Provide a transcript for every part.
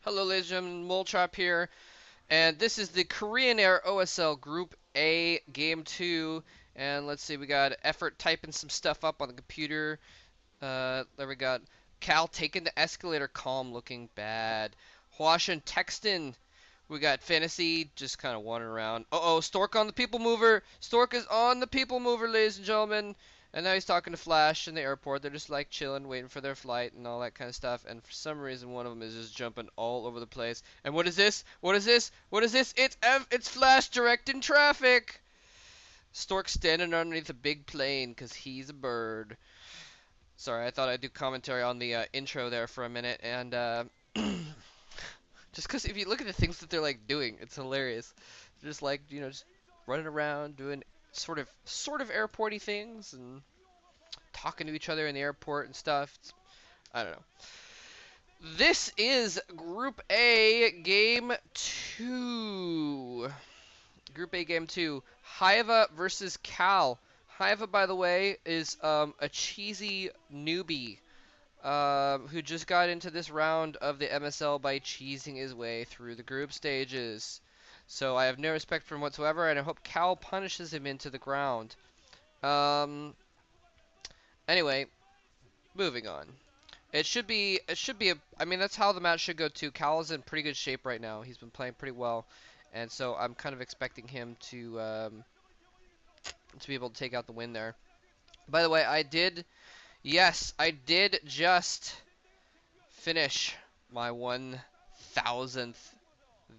Hello, ladies and gentlemen, Moltrap here, and this is the Korean Air OSL Group A Game 2. And let's see, we got Effort typing some stuff up on the computer. There we got Cal taking the escalator, calm, looking bad. Huashan texting. We got Fantasy just kind of wandering around. Uh-oh, Stork on the people mover. Stork is on the people mover, ladies and gentlemen. And now he's talking to Flash in the airport. They're just like chilling, waiting for their flight and all that kind of stuff. And for some reason, one of them is just jumping all over the place. And what is this? What is this? What is this? It's Flash directing traffic. Stork standing underneath a big plane because he's a bird. Sorry, I thought I'd do commentary on the intro there for a minute, and just because if you look at the things that they're like doing, it's hilarious. They're just like just running around doing sort of airporty things and talking to each other in the airport and stuff. I don't know. This is Group A Game 2. Group A Game 2. Hyvaa versus Cal. Hyvaa, by the way, is a cheesy newbie who just got into this round of the MSL by cheesing his way through the group stages. So I have no respect for him whatsoever, and I hope Cal punishes him into the ground. Um, anyway, moving on. I mean, that's how the match should go too. Cal is in pretty good shape right now. He's been playing pretty well, and so I'm kind of expecting him to be able to take out the win there. By the way, yes, I did just finish my 1,000th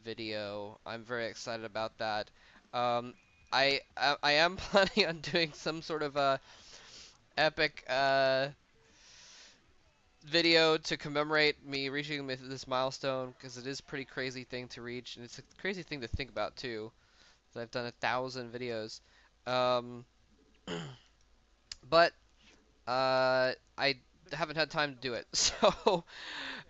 video. I'm very excited about that. Um, I am planning on doing some sort of a epic video to commemorate me reaching this milestone, because it is a pretty crazy thing to reach, and it's a crazy thing to think about too. That I've done 1,000 videos, um, but I haven't had time to do it. So,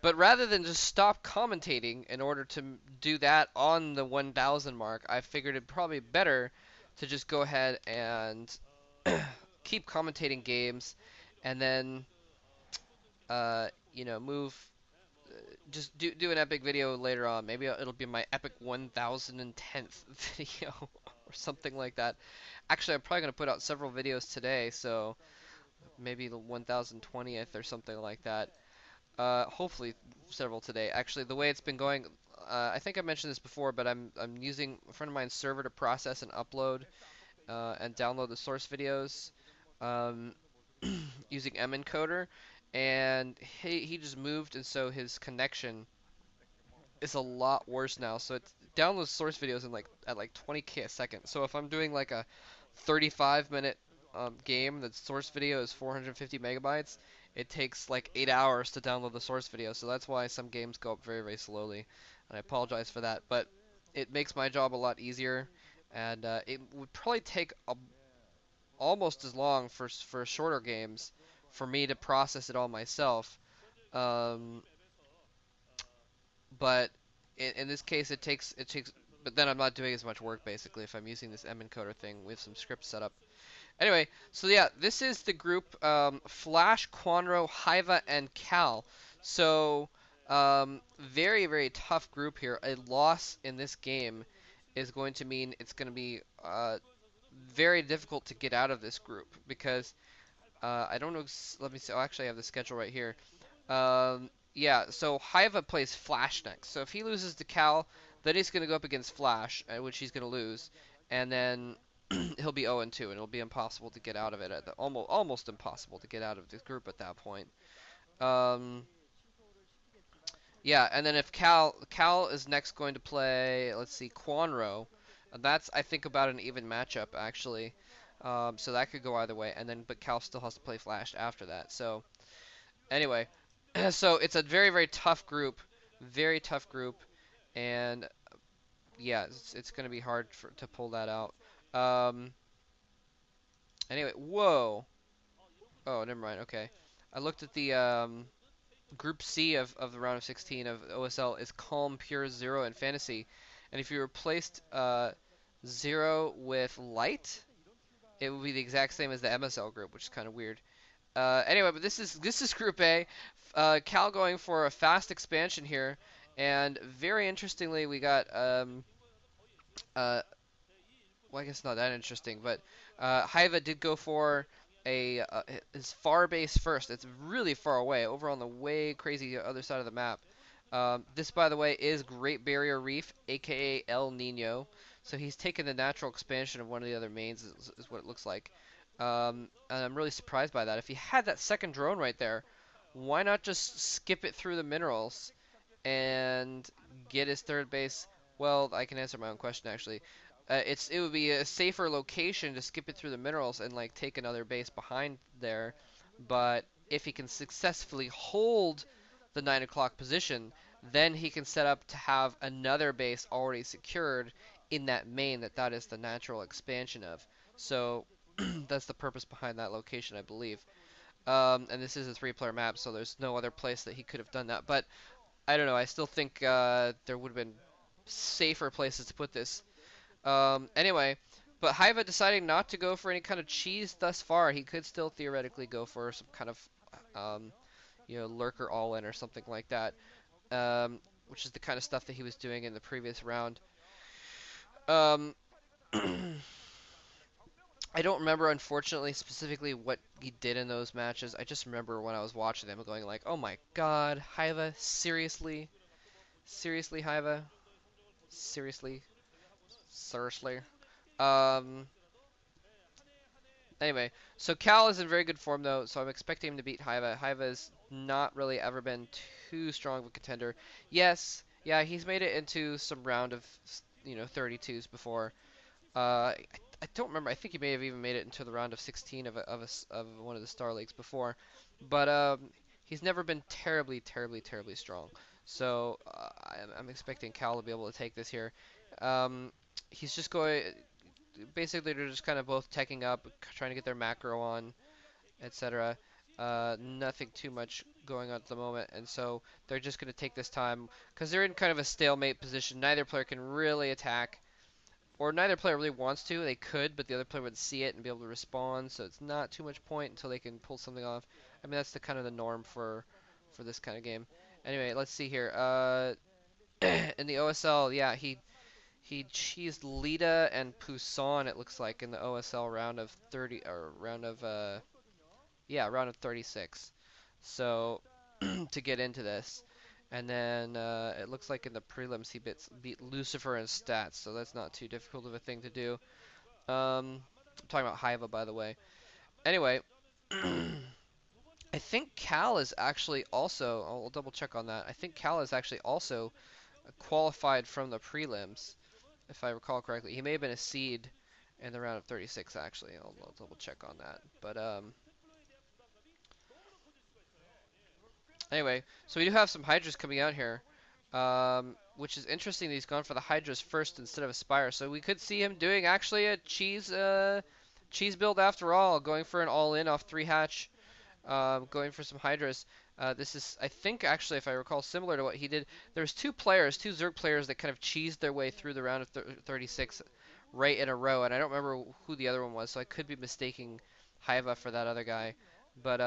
but rather than just stop commentating in order to do that on the 1,000 mark, I figured it'd probably be better to just go ahead and keep commentating games, and then move just do an epic video later on. Maybe it'll be my epic 1,010th video or something like that. Actually, I'm probably gonna put out several videos today, so maybe the 1,020th or something like that. Hopefully several today. Actually, the way it's been going, I think I mentioned this before, but I'm using a friend of mine's server to process and upload and download the source videos um, using mencoder, and he just moved, and so his connection is a lot worse now. So it downloads source videos in at 20k a second. So if I'm doing like a 35-minute game that's source video is 450 megabytes, it takes like 8 hours to download the source video. So that's why some games go up very, very slowly. And I apologize for that, but it makes my job a lot easier. And it would probably take almost as long for shorter games for me to process it all myself. Um, but in this case, it takes. But then I'm not doing as much work basically if I'm using this mencoder thing with some scripts set up. Anyway, so yeah, this is the group Flash, Quanro, Hyvaa, and Cal. So very, very tough group here. A loss in this game is going to mean it's going to be very difficult to get out of this group, because I don't know. Let me see. Oh, actually, I have the schedule right here. Yeah, so Hyvaa plays Flash next. So if he loses to Cal, then he's going to go up against Flash, which he's going to lose, and then he'll be 0-2, and it'll be impossible to get out of it. Almost impossible to get out of this group at that point. Um, yeah, and then if Cal is next going to play, let's see, Quanro, and that's I think about an even matchup actually. So that could go either way, and then but Cal still has to play Flash after that. So anyway, so it's a very, very tough group, very tough group, and yeah, it's going to be hard to pull that out. Um, anyway, whoa. Oh, never mind. Okay, I looked at the Group C of the round of 16 of OSL is Calm, Pure, Zero, and Fantasy, and if you replaced Zero with Light, it would be the exact same as the MSL group, which is kind of weird. Anyway, but this is Group A. Cal going for a fast expansion here, And very interestingly, we got uh, well, I guess not that interesting, but Hyva did go for a his far base first. It's really far away, over on the way crazy other side of the map. This, by the way, is Great Barrier Reef, aka El Nino. So he's taken the natural expansion of one of the other mains, is what it looks like. And I'm really surprised by that. If he had that second drone right there, why not just skip it through the minerals and get his third base? Well, I can answer my own question actually. It would be a safer location to skip it through the minerals and like take another base behind there. But if he can successfully hold the 9 o'clock position, then he can set up to have another base already secured in that main that is the natural expansion of. So that's the purpose behind that location, I believe. And this is a three-player map, so there's no other place that he could have done that. But I don't know. I still think there would have been safer places to put this. Anyway, but Hyva deciding not to go for any kind of cheese thus far. He could still theoretically go for some kind of, lurker all-in or something like that, which is the kind of stuff that he was doing in the previous round. Um, I don't remember, unfortunately, specifically what he did in those matches. I just remember when I was watching them going like, oh my god, Hyva, seriously? Seriously, Hyva? Seriously? Seriously? Um, Anyway, so Cal is in very good form though, so I'm expecting him to beat Hyva. Hyva's not really ever been too strong of a contender. Yes, yeah, he's made it into some round of 32s before. I don't remember. I think he may have even made it into the round of 16 of one of the Star Leagues before, but he's never been terribly, terribly, terribly strong. So I'm expecting Cal to be able to take this here. He's just going. Basically, they're just kind of both teching up, trying to get their macro on, etc. Nothing too much going on at the moment, and so they're just going to take this time because they're in kind of a stalemate position. Neither player can really attack, or neither player really wants to. They could, but the other player would see it and be able to respond, so it's not too much point until they can pull something off. I mean, that's the kind of the norm for this kind of game. Anyway, let's see here. In the OSL, yeah, he cheesed Lita and Poussin, it looks like, in the OSL round of 30 or round of 36. So to get into this, and then it looks like in the prelims he beat Lucifer in stats, so that's not too difficult of a thing to do. I'm talking about Hyva, by the way. Anyway, I think Cal is actually also. I'll double check on that. I think Cal is actually also qualified from the prelims, if I recall correctly. He may have been a seed in the round of 36, actually. I'll double check on that. But anyway, so we do have some Hydras coming out here, which is interesting that he's gone for the Hydras first instead of a Spire. So we could see him doing actually a cheese build after all, going for an all-in off 3 hatch, going for some Hydras. This is, I think, actually, if I recall, similar to what he did. There's two Zerg players that kind of cheesed their way through the round of 36 right in a row, and I don't remember who the other one was, so I could be mistaking Hyva for that other guy. But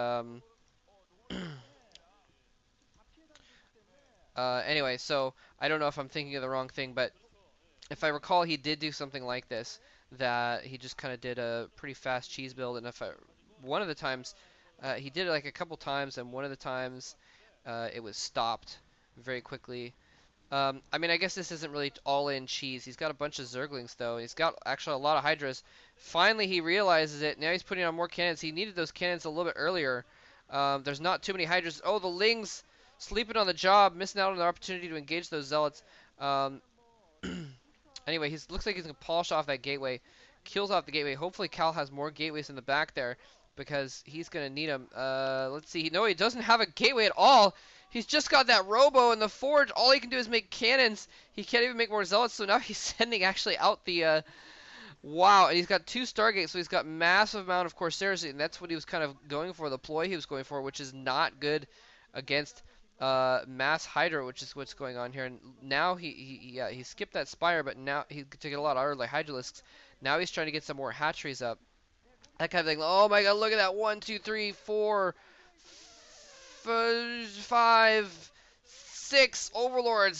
anyway, so I don't know if I'm thinking of the wrong thing, but if I recall, he did do something like this, that he just kind of did a pretty fast cheese build, and one of the times, he did it like a couple times, and one of the times it was stopped very quickly. I mean, I guess this isn't really all-in cheese. He's got a bunch of Zerglings, though. He's got actually a lot of Hydras. Finally, he realizes it. Now he's putting on more cannons. He needed those cannons a little bit earlier. There's not too many Hydras. Oh, the Lings sleeping on the job, missing out on the opportunity to engage those Zealots. Um, Anyway, he looks like he's going to polish off that gateway. Kills off the gateway. Hopefully Cal has more gateways in the back there because he's going to need them. Let's see. No, he doesn't have a gateway at all. He's just got that Robo in the forge. All he can do is make cannons. He can't even make more Zealots, so now he's sending actually out the... Wow, and he's got 2 Stargates, so he's got massive amount of Corsairs, and that's what he was kind of going for, the ploy he was going for, which is not good against mass Hydra, which is what's going on here. And now he skipped that Spire, but now he took a lot of early Hydralisks. Now he's trying to get some more hatcheries up. That kind of thing. Oh my god, look at that. 1, 2, 3, 4, 5, 6 overlords.